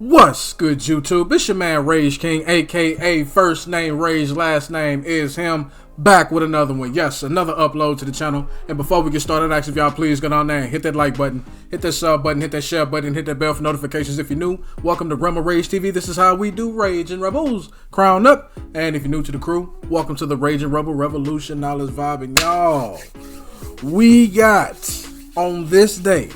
What's good, YouTube? It's your man Rage King, aka first name Rage, last name is him. Back with another one. Yes, another upload to the channel. And before we get started, actually, if y'all please go down there and hit that like button, hit that sub button, hit that share button, hit that bell for notifications if you're new. Welcome to Rema Rage TV. This is how we do Rage and Rebels. Crown up. And if you're new to the crew, welcome to the Rage and Rebel Revolution. Now let's vibe. And y'all, we got on this day,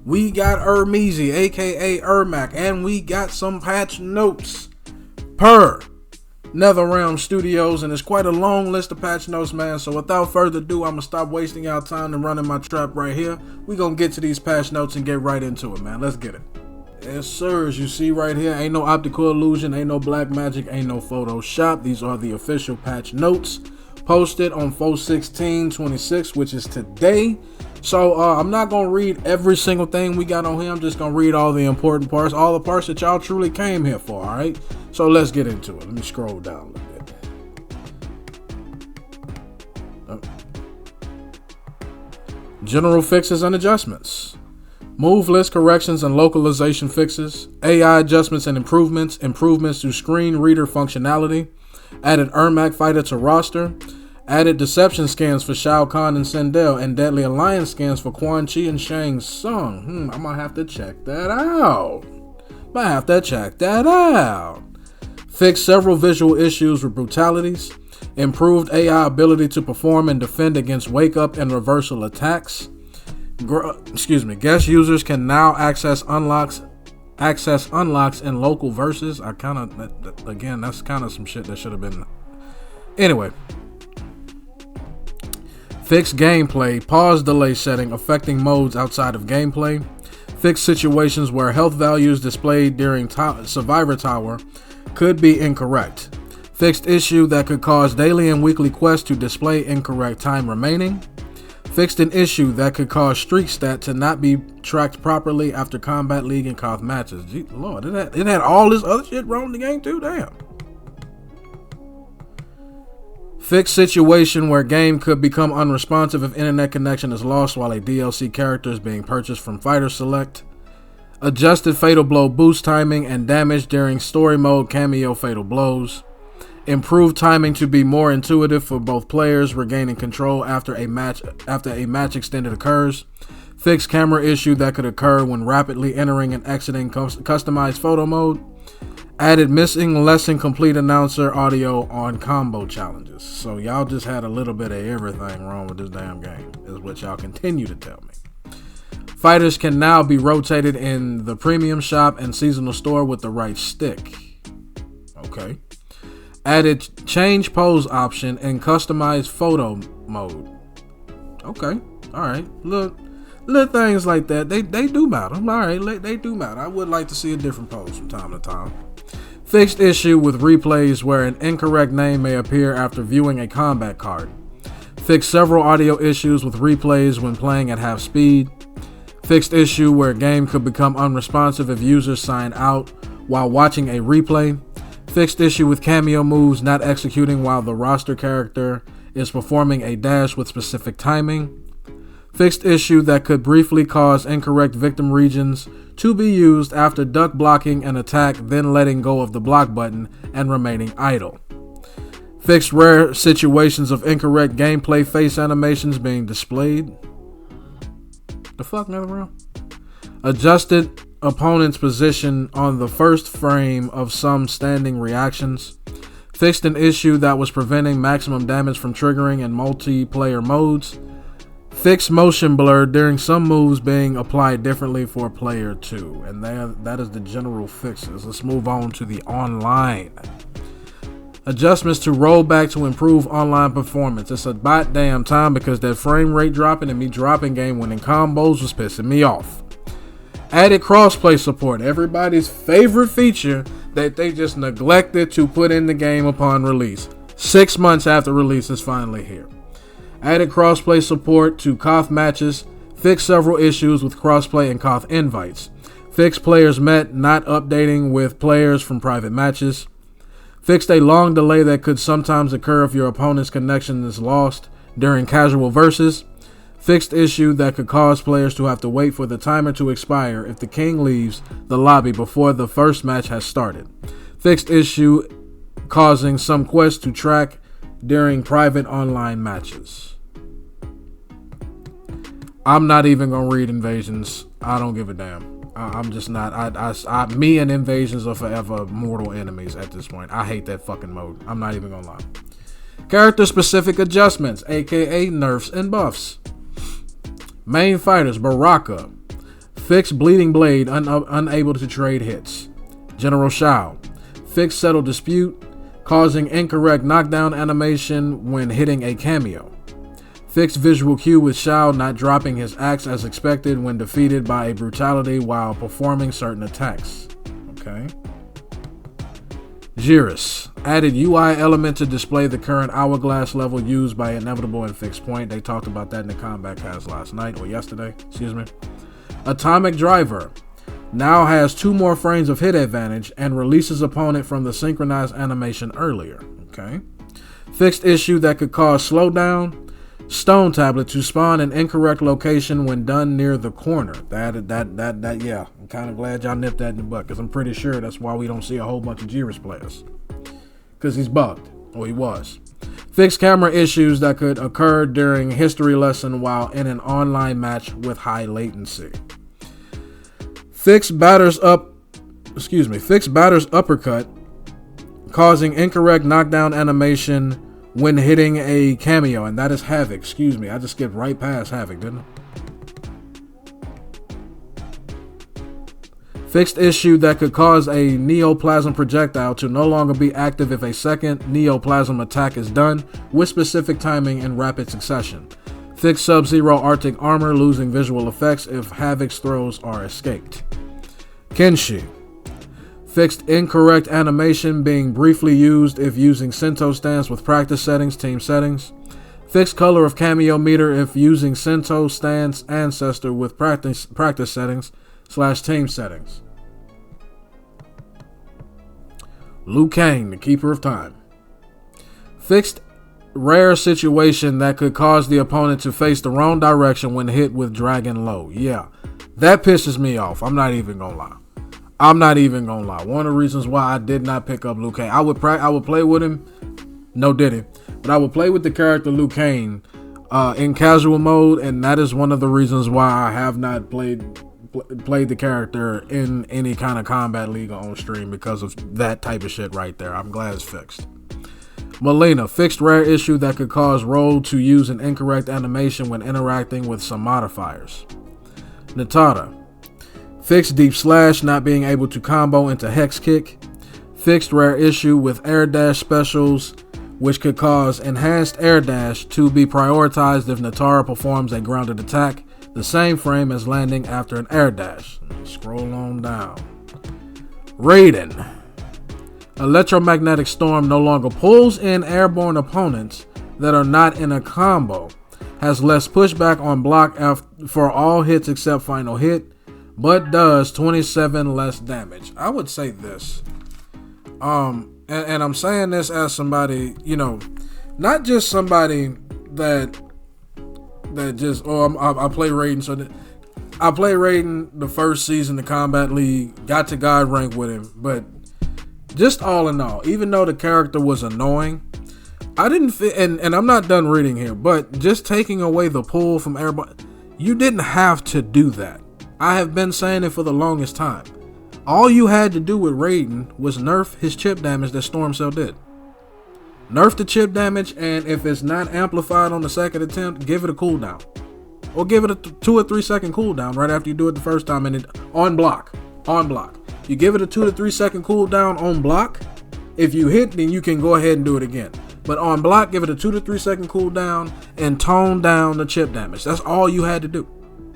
we got Ermac, aka Ermac, and we got some patch notes per NetherRealm Studios, and it's quite a long list of patch notes, man. So without further ado, I'm gonna stop wasting y'all time and running my trap right here. We gonna get to these patch notes and get right into it, man. Let's get it. Yes, sir. As you see right here, ain't no optical illusion, ain't no black magic, ain't no Photoshop. These are the official patch notes posted on 4/16/26, which is today. So I'm not gonna read every single thing we got on here. I'm just gonna read all the important parts, all the parts that y'all truly came here for. All right, so let's get into it. Let me scroll down a little bit. General fixes and adjustments, move list corrections and localization fixes, AI adjustments and improvements to screen reader functionality, added Ermac fighter to roster, added deception scans for Shao Kahn and Sindel, and deadly alliance scans for Quan Chi and Shang Tsung. I might have to check that out. Fixed several visual issues with brutalities, improved AI ability to perform and defend against wake up and reversal attacks. Guest users can now access unlocks in local verses. That's kind of some shit that should have been. Anyway. Fixed gameplay, pause delay setting affecting modes outside of gameplay. Fixed situations where health values displayed during Survivor Tower could be incorrect. Fixed issue that could cause daily and weekly quests to display incorrect time remaining. Fixed an issue that could cause streak stat to not be tracked properly after Combat League and Koth matches. Gee, Lord, it had all this other shit wrong in the game too, damn. Fixed situation where game could become unresponsive if internet connection is lost while a DLC character is being purchased from Fighter Select. Adjusted fatal blow boost timing and damage during story mode cameo fatal blows. Improved timing to be more intuitive for both players regaining control after a match extended occurs. Fixed camera issue that could occur when rapidly entering and exiting customized photo mode. Added missing lesson complete announcer audio on combo challenges. So y'all just had a little bit of everything wrong with this damn game, is what y'all continue to tell me. Fighters can now be rotated in the premium shop and seasonal store with the right stick. Okay. Added change pose option and customized photo mode. Okay. Alright. Little things like that. They do matter. Alright, they do matter. I would like to see a different pose from time to time. Fixed issue with replays where an incorrect name may appear after viewing a combat card. Fixed several audio issues with replays when playing at half speed. Fixed issue where game could become unresponsive if users sign out while watching a replay. Fixed issue with cameo moves not executing while the roster character is performing a dash with specific timing. Fixed issue that could briefly cause incorrect victim regions to be used after duck blocking an attack, then letting go of the block button and remaining idle. Fixed rare situations of incorrect gameplay face animations being displayed. The fuck, NetherRealm? Adjusted opponent's position on the first frame of some standing reactions. Fixed an issue that was preventing maximum damage from triggering in multiplayer modes. Fixed motion blur during some moves being applied differently for player 2. And that is the general fixes. Let's move on to the online. Adjustments to rollback to improve online performance. It's about damn time because that frame rate dropping and me dropping game winning combos was pissing me off. Added crossplay support. Everybody's favorite feature that they just neglected to put in the game upon release. 6 months after release is finally here. Added crossplay support to Koth matches. Fixed several issues with crossplay and Koth invites. Fixed players met not updating with players from private matches. Fixed a long delay that could sometimes occur if your opponent's connection is lost during casual versus. Fixed issue that could cause players to have to wait for the timer to expire if the king leaves the lobby before the first match has started. Fixed issue causing some quests to track during private online matches. I'm not even gonna read invasions. I don't give a damn. I'm just not. Me and invasions are forever mortal enemies at this point. I hate that fucking mode. I'm not even gonna lie. Character specific adjustments, aka nerfs and buffs. Main fighters, Baraka. Fixed bleeding blade, unable to trade hits. General Shao. Fixed settle dispute, causing incorrect knockdown animation when hitting a cameo. Fixed visual cue with Shao not dropping his axe as expected when defeated by a brutality while performing certain attacks. Okay. Jiris. Added UI element to display the current hourglass level used by Inevitable and Fixed Point. They talked about that in the combat cast last night, or yesterday, excuse me. Atomic Driver. Now has 2 more frames of hit advantage and releases opponent from the synchronized animation earlier. Okay. Fixed issue that could cause slowdown. Stone tablet to spawn an incorrect location when done near the corner. Yeah. I'm kind of glad y'all nipped that in the butt, because I'm pretty sure that's why we don't see a whole bunch of Jiris players. Because he's bugged, or he was. Fixed camera issues that could occur during history lesson while in an online match with high latency. Fixed batter's uppercut, causing incorrect knockdown animation when hitting a cameo, and that is Havoc. Excuse me, I just skipped right past Havoc, didn't I? Fixed issue that could cause a neoplasm projectile to no longer be active if a second neoplasm attack is done with specific timing in rapid succession. Fixed Sub-Zero Arctic armor losing visual effects if Havoc's throws are escaped. Kenshi. Fixed incorrect animation being briefly used if using Sento stance with practice settings, team settings. Fixed color of cameo meter if using Sento stance ancestor with practice settings / team settings. Liu Kang, the Keeper of Time. Fixed rare situation that could cause the opponent to face the wrong direction when hit with Dragon Low. Yeah, that pisses me off. I'm not even gonna lie. One of the reasons why I did not pick up Liu Kang, I would play with him. No, did he? But I would play with the character Liu Kang in casual mode, and that is one of the reasons why I have not played the character in any kind of combat league on stream, because of that type of shit right there. I'm glad it's fixed. Melina, fixed rare issue that could cause Roll to use an incorrect animation when interacting with some modifiers. Natada. Fixed deep slash not being able to combo into hex kick. Fixed rare issue with air dash specials, which could cause enhanced air dash to be prioritized if Natara performs a grounded attack the same frame as landing after an air dash. Scroll on down. Raiden. Electromagnetic Storm no longer pulls in airborne opponents that are not in a combo. Has less pushback on block for all hits except final hit, but does 27 less damage. I would say this. And I'm saying this as somebody, not just somebody that just, I play Raiden. So I play Raiden the first season of Combat League, got to God rank with him, but just all in all, even though the character was annoying, I didn't fit, and I'm not done reading here, but just taking away the pull from everybody, you didn't have to do that. I have been saying it for the longest time. All you had to do with Raiden was nerf his chip damage that Storm Cell did. Nerf the chip damage, and if it's not amplified on the second attempt, give it a cooldown. Or give it a 2 or 3 second cooldown right after you do it the first time, and it on block. You give it a 2 to 3 second cooldown on block. If you hit, then you can go ahead and do it again. But on block, give it a 2 to 3 second cooldown and tone down the chip damage. That's all you had to do.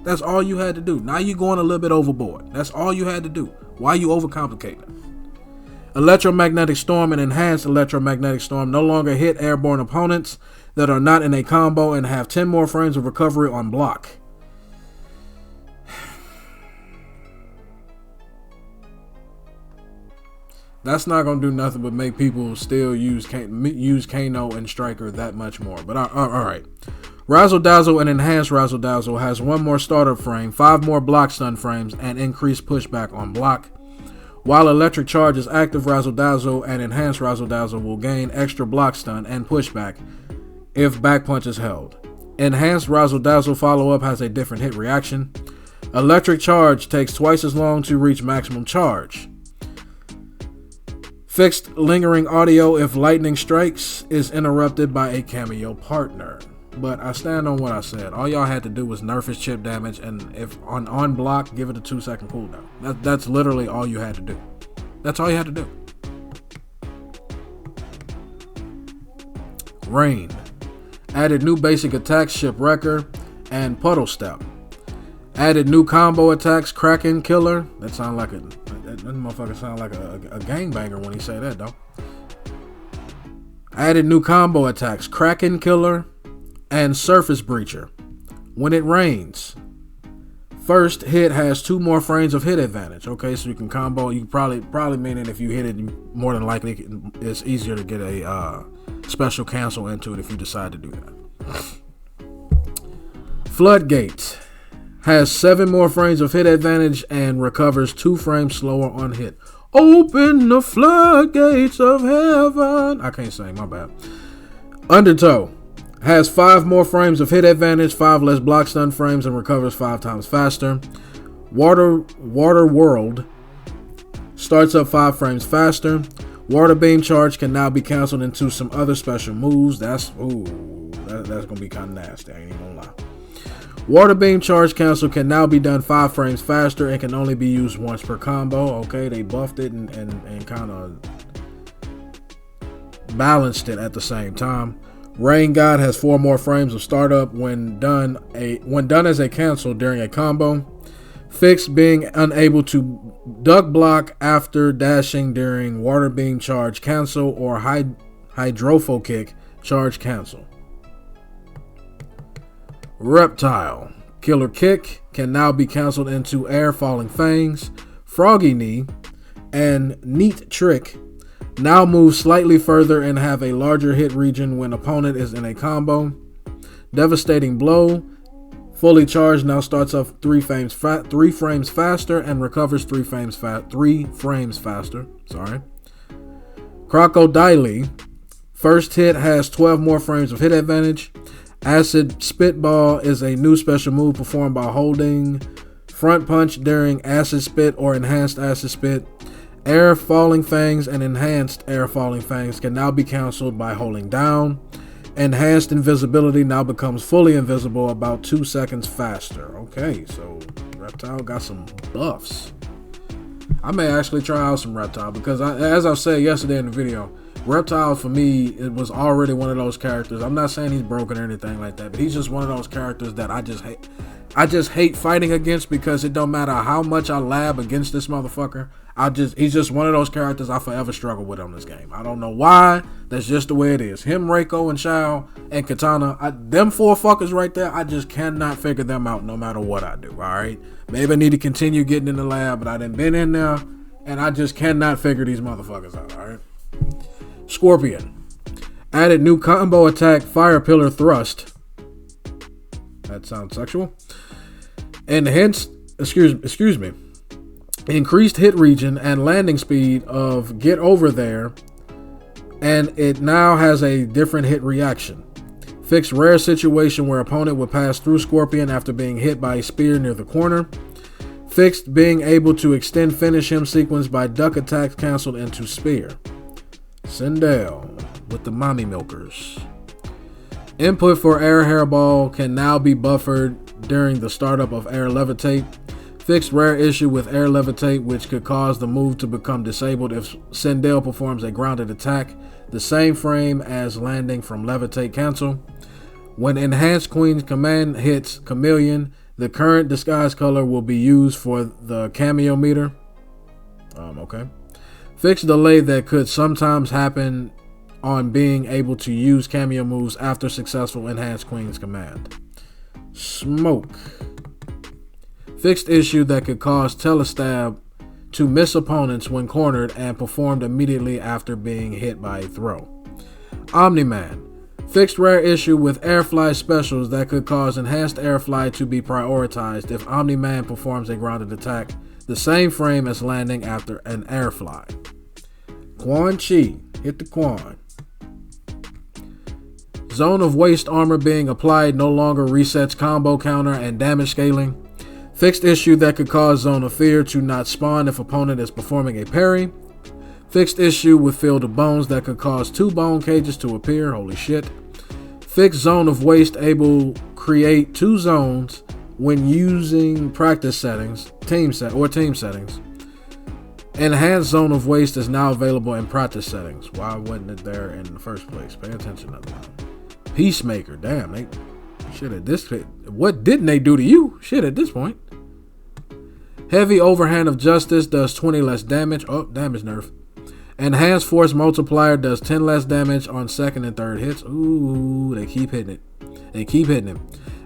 Now you're going a little bit overboard. That's all you had to do. Why you overcomplicating it? Electromagnetic Storm and Enhanced Electromagnetic Storm no longer hit airborne opponents that are not in a combo and have 10 more frames of recovery on block. That's not gonna do nothing but make people still use Kano and Striker that much more. But all right. Razzle Dazzle and Enhanced Razzle Dazzle has 1 more startup frame, 5 more block stun frames, and increased pushback on block. While Electric Charge is active, Razzle Dazzle and Enhanced Razzle Dazzle will gain extra block stun and pushback if back punch is held. Enhanced Razzle Dazzle follow-up has a different hit reaction. Electric Charge takes twice as long to reach maximum charge. Fixed lingering audio if lightning strikes is interrupted by a cameo partner. But I stand on what I said. All y'all had to do was nerf his chip damage, and if on block, give it a 2-second cooldown. That's literally all you had to do. That's all you had to do. Rain. Added new basic attacks, Shipwrecker and Puddle Step. Added new combo attacks, Kraken Killer. That motherfucker sound like a gangbanger when he say that, though. Added new combo attacks, Kraken Killer and Surface Breacher. When it rains, first hit has 2 more frames of hit advantage. Okay, so you can combo. You probably meaning if you hit it, more than likely it's easier to get a special cancel into it if you decide to do that. Floodgate has 7 more frames of hit advantage and recovers 2 frames slower on hit. Open the floodgates of heaven. I can't sing, my bad. Undertow has 5 more frames of hit advantage, 5 less block stun frames, and recovers 5 times faster. Water World starts up 5 frames faster. Water Beam Charge can now be canceled into some other special moves. That's gonna be kind of nasty. I ain't even gonna lie. Water Beam Charge cancel can now be done 5 frames faster and can only be used once per combo. Okay, they buffed it and kind of balanced it at the same time. Rain God has 4 more frames of startup when done as a cancel during a combo. Fixed being unable to duck block after dashing during Water Beam Charge cancel or Hydropho Kick charge cancel. Reptile Killer Kick can now be canceled into Air Falling Fangs. Froggy Knee and Neat Trick now move slightly further and have a larger hit region when opponent is in a combo. Devastating Blow, fully charged, now starts up 3 frames faster and recovers 3 frames faster. Crocodile, first hit has 12 more frames of hit advantage. Acid Spitball is a new special move performed by holding front punch during Acid Spit or Enhanced Acid Spit. Air Falling Fangs and Enhanced Air Falling Fangs can now be canceled by holding down. Enhanced Invisibility now becomes fully invisible about 2 seconds faster. Okay, so Reptile got some buffs. I may actually try out some Reptile because, as I said yesterday in the video, Reptile for me, it was already one of those characters. I'm not saying he's broken or anything like that, but he's just one of those characters that I just hate. I just hate fighting against because it don't matter how much I lab against this motherfucker. He's just one of those characters I forever struggle with on this game. I don't know why. That's just the way it is. Him, Reiko, and Shao, and Katana, them 4 fuckers right there, I just cannot figure them out no matter what I do, alright? Maybe I need to continue getting in the lab, but I done been in there, and I just cannot figure these motherfuckers out, alright? Scorpion. Added new combo attack, Fire Pillar Thrust. That sounds sexual. And hence, excuse me. Increased hit region and landing speed of Get Over There, and it now has a different hit reaction. Fixed rare situation where opponent would pass through Scorpion after being hit by a spear near the corner. Fixed being able to extend finish him sequence by duck attacks canceled into spear. Sindel with the mommy milkers. Input for Air Hairball can now be buffered during the startup of Air Levitate. Fixed rare issue with Air Levitate, which could cause the move to become disabled if Sindel performs a grounded attack, the same frame as landing from Levitate cancel. When Enhanced Queen's Command hits Chameleon, the current disguise color will be used for the cameo meter. Okay. Fixed delay that could sometimes happen on being able to use cameo moves after successful Enhanced Queen's Command. Smoke. Fixed issue that could cause Telestab to miss opponents when cornered and performed immediately after being hit by a throw. Omni-Man. Fixed rare issue with airfly specials that could cause enhanced airfly to be prioritized if Omni-Man performs a grounded attack the same frame as landing after an airfly. Quan Chi. Hit the Quan. Zone of Waste armor being applied no longer resets combo counter and damage scaling. Fixed issue that could cause Zone of Fear to not spawn if opponent is performing a parry. Fixed issue with Field of Bones that could cause 2 bone cages to appear. Holy shit. Fixed Zone of Waste able create 2 zones when using practice settings, team settings. Enhanced Zone of Waste is now available in practice settings. Why wasn't it there in the first place? Pay attention to that. Peacemaker. Damn, they shit at this. What didn't they do to you? Shit at this point. Heavy Overhand of Justice does 20 less damage. Oh, damage nerf. Enhanced Force Multiplier does 10 less damage on second and third hits. Ooh, they keep hitting it.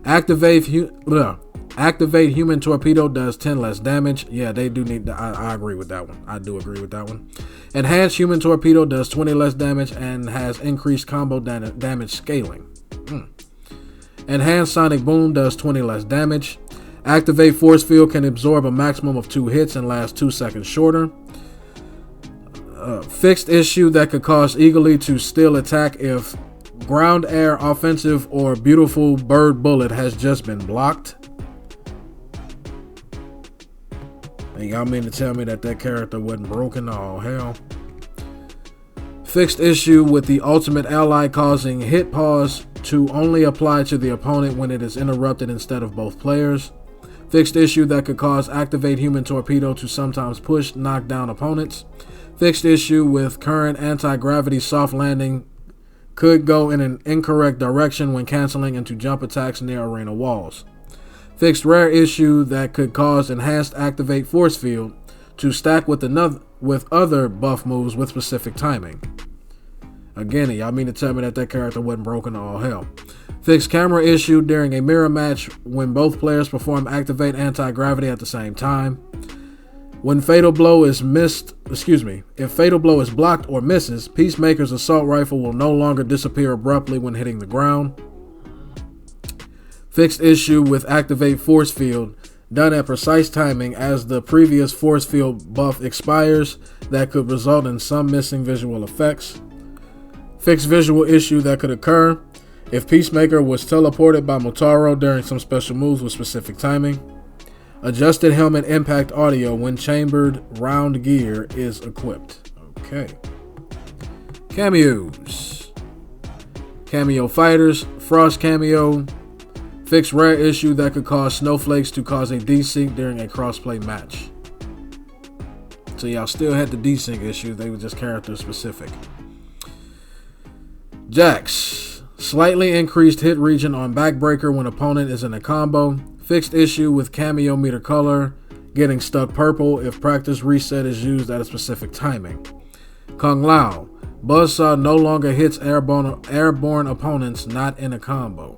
Activate Human Torpedo does 10 less damage. Yeah, they do need. I agree with that one. I do agree with that one. Enhanced Human Torpedo does 20 less damage and has increased combo damage scaling. Enhanced Sonic Boom does 20 less damage. Activate Force Field can absorb a maximum of 2 hits and last 2 seconds shorter. Fixed issue that could cause Eagerly to still attack if ground, air, offensive, or beautiful bird bullet has just been blocked. And y'all mean to tell me that character wasn't broken? Oh, hell. Fixed issue with the ultimate ally causing hit pause to only apply to the opponent when it is interrupted instead of both players. Fixed issue that could cause Activate Human Torpedo to sometimes push, knock down opponents. Fixed issue with current anti-gravity soft landing could go in an incorrect direction when canceling into jump attacks near arena walls. Fixed rare issue that could cause enhanced Activate Force Field to stack with other buff moves with specific timing. Again, y'all mean to tell me that character wasn't broken to all hell. Fixed camera issue during a mirror match when both players perform Activate Anti-Gravity at the same time. When Fatal Blow is if Fatal Blow is blocked or misses, Peacemaker's assault rifle will no longer disappear abruptly when hitting the ground. Fixed issue with Activate Force Field done at precise timing as the previous Force Field buff expires that could result in some missing visual effects. Fixed visual issue that could occur if Peacemaker was teleported by Motaro during some special moves with specific timing. Adjusted helmet impact audio when chambered round gear is equipped. Okay. Cameos. Cameo Fighters. Frost cameo. Fixed rare issue that could cause snowflakes to cause a desync during a crossplay match. So y'all still had the desync issue. They were just character specific. Jax. Slightly increased hit region on backbreaker when opponent is in a combo. Fixed issue with cameo meter color getting stuck purple if practice reset is used at a specific timing. Kung Lao. Buzzsaw no longer hits airborne opponents not in a combo.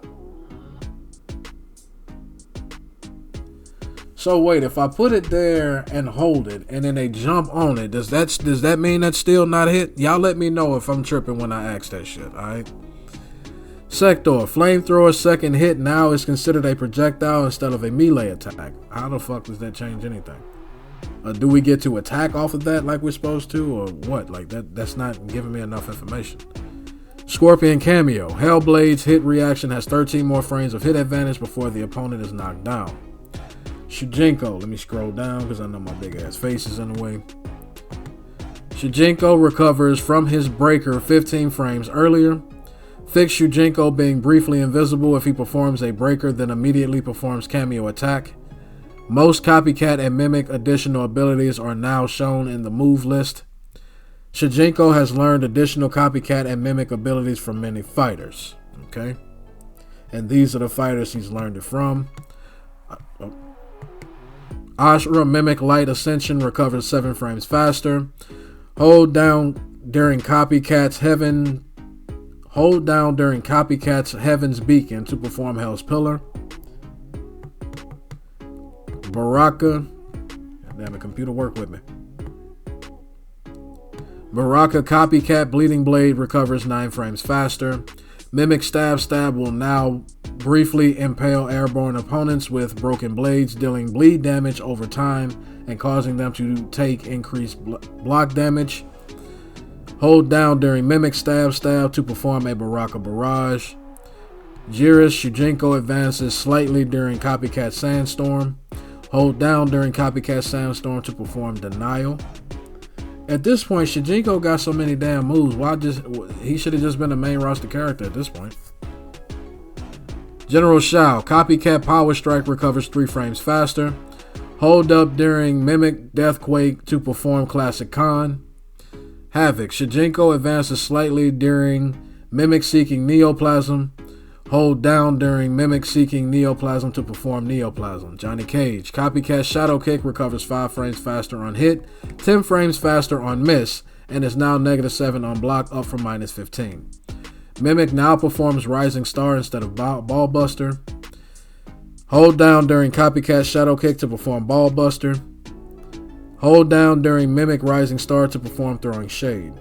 So wait, if I put it there and hold it and then they jump on it, does that mean that's still not hit? Y'all let me know if I'm tripping when I ask that shit, alright? Sector. Flamethrower's second hit now is considered a projectile instead of a melee attack. How the fuck does that change anything? Do we get to attack off of that like we're supposed to, or what? Like that's not giving me enough information. Scorpion cameo. Hellblade's hit reaction has 13 more frames of hit advantage before the opponent is knocked down. Shujinko. Let me scroll down because I know my big ass face is in the way. Shujinko recovers from his breaker 15 frames earlier. Fix Shujinko being briefly invisible if he performs a breaker, then immediately performs cameo attack. Most copycat and mimic additional abilities are now shown in the move list. Shujinko has learned additional copycat and mimic abilities from many fighters. Okay. And these are the fighters he's learned it from. Ashura Mimic Light Ascension recovers 7 frames faster. Hold down during Copycat's Heaven's Beacon to perform Hell's Pillar. Baraka. Damn it, computer, work with me. Baraka Copycat Bleeding Blade recovers 9 frames faster. Mimic Stab will now briefly impale airborne opponents with broken blades, dealing bleed damage over time and causing them to take increased block damage. Hold down during Mimic Stab to perform a Baraka Barrage. Jiris Shujinko advances slightly during Copycat Sandstorm. Hold down during Copycat Sandstorm to perform Denial. At this point, Shujinko got so many damn moves. He should have just been a main roster character at this point. General Shao, Copycat Power Strike recovers 3 frames faster. Hold up during Mimic Deathquake to perform Classic Con. Havoc, Shujinko advances slightly during Mimic Seeking Neoplasm. Hold down during Mimic Seeking Neoplasm to perform Neoplasm. Johnny Cage, Copycat Shadow Kick recovers 5 frames faster on hit, 10 frames faster on miss, and is now -7 on block, up from -15. Mimic now performs Rising Star instead of Ball Buster. Hold down during Copycat Shadow Kick to perform Ball Buster. Hold down during Mimic Rising Star to perform Throwing Shade.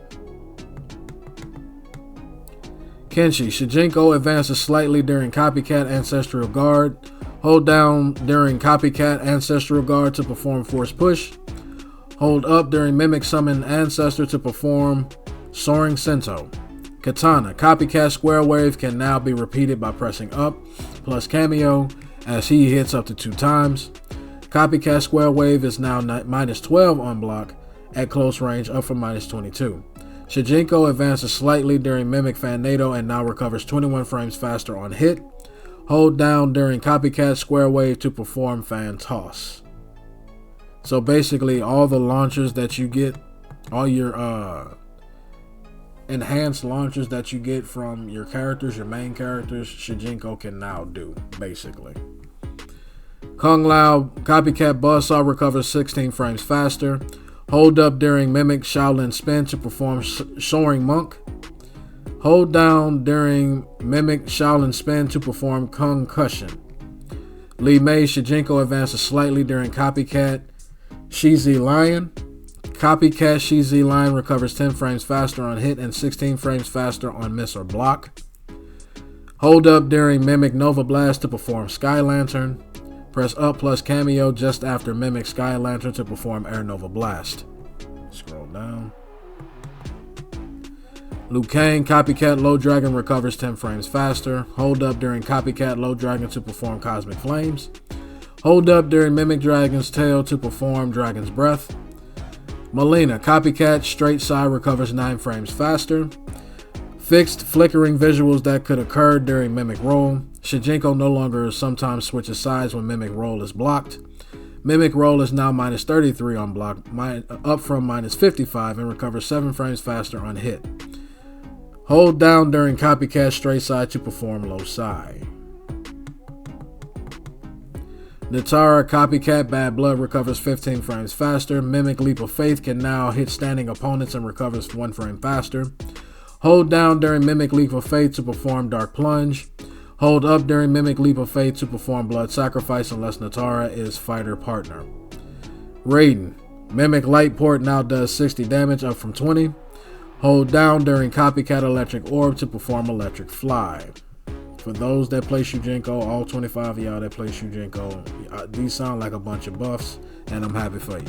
Kenshi, Shujinko advances slightly during Copycat Ancestral Guard. Hold down during Copycat Ancestral Guard to perform Force Push. Hold up during Mimic Summon Ancestor to perform Soaring Sento. Katana, Copycat Square Wave can now be repeated by pressing up, plus Cameo, as he hits up to 2 times. Copycat Square Wave is now -12 on block at close range, up from -22. Shujinko advances slightly during Mimic Fanado and now recovers 21 frames faster on hit. Hold down during Copycat Square Wave to perform Fan Toss. So basically all the launchers that you get, all your enhanced launchers that you get from your characters, your main characters, Shujinko can now do, basically. Kung Lao, Copycat Buzzsaw recovers 16 frames faster. Hold up during Mimic Shaolin Spin to perform Soaring Monk. Hold down during Mimic Shaolin Spin to perform Concussion. Li Mei, Shujinko advances slightly during Copycat Shizi Lion. Copycat Shizi Lion recovers 10 frames faster on hit and 16 frames faster on miss or block. Hold up during Mimic Nova Blast to perform Sky Lantern. Press up plus Cameo just after Mimic Sky Lantern to perform Air Nova Blast. Scroll down. Liu Kang, Copycat Low Dragon recovers 10 frames faster. Hold up during Copycat Low Dragon to perform Cosmic Flames. Hold up during Mimic Dragon's Tail to perform Dragon's Breath. Melina, Copycat Straight Side recovers 9 frames faster. Fixed flickering visuals that could occur during Mimic Roll. Shujinko no longer sometimes switches sides when Mimic Roll is blocked. Mimic Roll is now -33 on block, up from -55, and recovers 7 frames faster on hit. Hold down during Copycat Straight Side to perform Low Side. Natara, Copycat Bad Blood recovers 15 frames faster. Mimic Leap of Faith can now hit standing opponents and recovers 1 frame faster. Hold down during Mimic Leap of Faith to perform Dark Plunge. Hold up during Mimic Leap of Faith to perform Blood Sacrifice unless Natara is fighter partner. Raiden, Mimic Light Port now does 60 damage, up from 20. Hold down during Copycat Electric Orb to perform Electric Fly. For those that play Shujinko, all 25 of y'all that play Shujinko, these sound like a bunch of buffs, and I'm happy for you.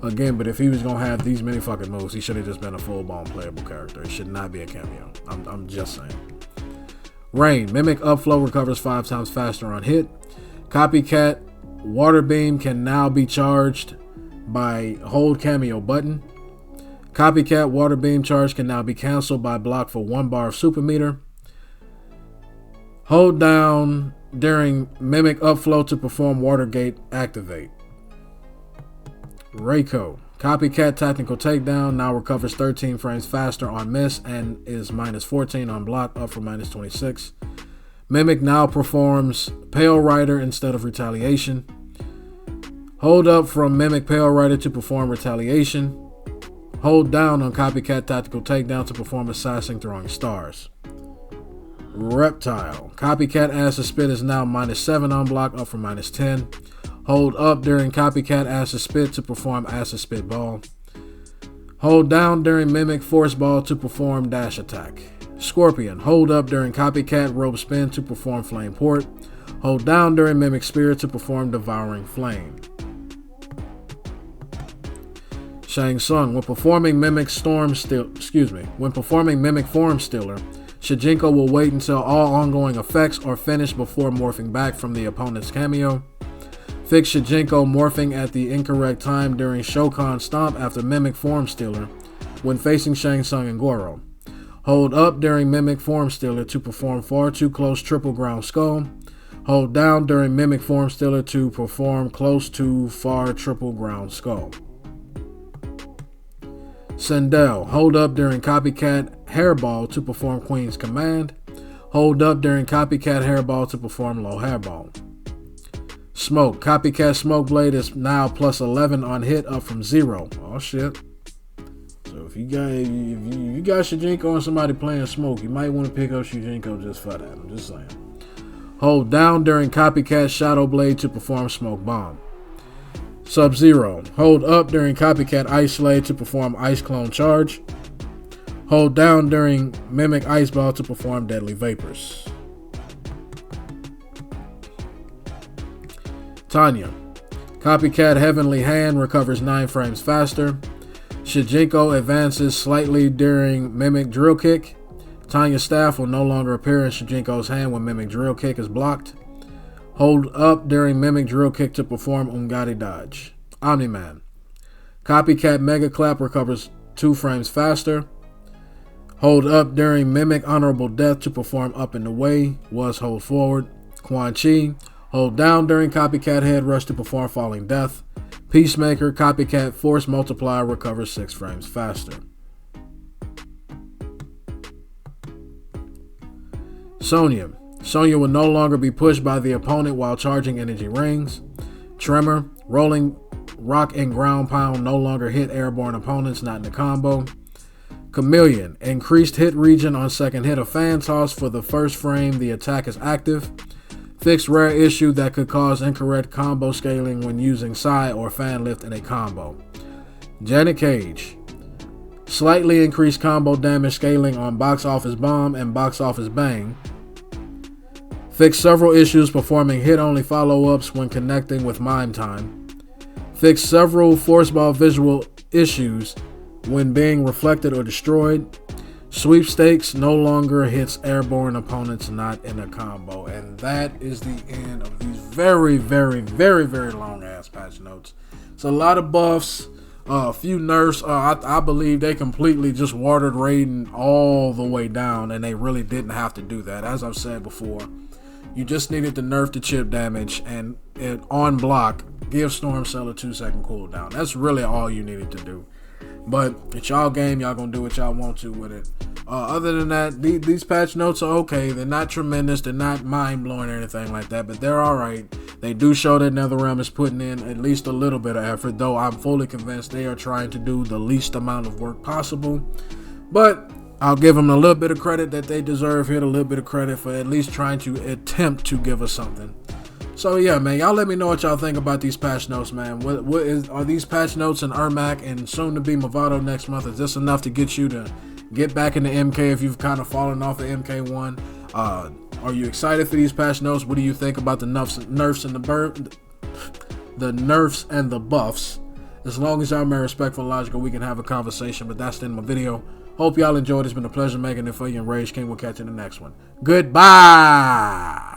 Again, but if he was gonna have these many fucking moves, he should have just been a full-blown playable character. It should not be a cameo. I'm just saying. Rain, Mimic Upflow recovers 5 times faster on hit. Copycat Water Beam can now be charged by hold cameo button. Copycat Water Beam charge can now be cancelled by block for 1 bar of super meter. Hold down during Mimic Upflow to perform Water Gate activate. Reiko, Copycat Tactical Takedown now recovers 13 frames faster on miss and is -14 on block, up from -26. Mimic now performs Pale Rider instead of Retaliation. Hold up from Mimic Pale Rider to perform Retaliation. Hold down on Copycat Tactical Takedown to perform Assassin Throwing Stars. Reptile, Copycat Acid Spit is now -7 on block, up from -10. Hold up during Copycat Acid Spit to perform Acid Spit Ball. Hold down during Mimic Force Ball to perform dash attack. Scorpion. Hold up during Copycat Rope Spin to perform Flame Port. Hold down during Mimic Spirit to perform Devouring Flame. Shang Tsung. When performing Mimic Form Stealer, Shijinko will wait until all ongoing effects are finished before morphing back from the opponent's cameo. Fix Shijinko morphing at the incorrect time during Shokan Stomp after Mimic Form Stealer when facing Shang Tsung and Goro. Hold up during Mimic Form Stealer to perform Far Too Close Triple Ground Skull. Hold down during Mimic Form Stealer to perform Close to Far Triple Ground Skull. Sindel. Hold up during Copycat Hairball to perform Queen's Command. Hold up during Copycat Hairball to perform Low Hairball. Smoke. Copycat Smoke Blade is now plus 11 on hit, up from 0. Oh shit. So if you got Shijinko and somebody playing Smoke, you might want to pick up Shijinko just for that. I'm just saying. Hold down during Copycat Shadow Blade to perform Smoke Bomb. Sub-Zero. Hold up during Copycat Ice Slade to perform Ice Clone Charge. Hold down during Mimic Ice Ball to perform Deadly Vapors. Tanya. Copycat Heavenly Hand recovers 9 frames faster. Shijinko advances slightly during Mimic Drill Kick. Tanya's staff will no longer appear in Shijinko's hand when Mimic Drill Kick is blocked. Hold up during Mimic Drill Kick to perform Ungari Dodge. Omni-Man. Copycat Mega Clap recovers 2 frames faster. Hold up during Mimic Honorable Death to perform Up and Away. Was hold forward. Quan Chi. Hold down during Copycat Head Rush to perform Falling Death. Peacemaker. Copycat Force Multiplier recovers 6 frames faster. Sonya. Sonya will no longer be pushed by the opponent while charging energy rings. Tremor. Rolling Rock and Ground Pound no longer hit airborne opponents not in the combo. Chameleon. Increased hit region on second hit of Fan Toss. For the first frame, the attack is active. Fixed rare issue that could cause incorrect combo scaling when using Psy or Fan Lift in a combo. Janet Cage. Slightly increased combo damage scaling on Box Office Bomb and Box Office Bang. Fix several issues performing hit-only follow-ups when connecting with Mime Time. Fix several Force Ball visual issues when being reflected or destroyed. Sweepstakes no longer hits airborne opponents not in a combo. And that is the end of these very, very, very, very long ass patch notes. It's a lot of buffs, a few nerfs. I believe they completely just watered Raiden all the way down, and they really didn't have to do that. As I've said before, you just needed to nerf the chip damage and it on block give Storm Cell a 2-second cooldown. That's really all you needed to do. But it's y'all game, y'all gonna do what y'all want to with it. Other than that, these patch notes are okay. They're not tremendous, they're not mind-blowing or anything like that, but they're alright. They do show that NetherRealm is putting in at least a little bit of effort, though I'm fully convinced they are trying to do the least amount of work possible. But I'll give them a little bit of credit that they deserve here, a little bit of credit for at least trying to attempt to give us something. So yeah, man, y'all let me know what y'all think about these patch notes, man. Are these patch notes in Ermac and soon to be Movado next month? Is this enough to get you to get back into MK if you've kind of fallen off of MK1? Are you excited for these patch notes? What do you think about the nerfs and the buffs? As long as y'all remain respectful and logical, we can have a conversation. But that's the end of my video. Hope y'all enjoyed. It's been a pleasure making it for you, and Rage King will catch you in the next one. Goodbye.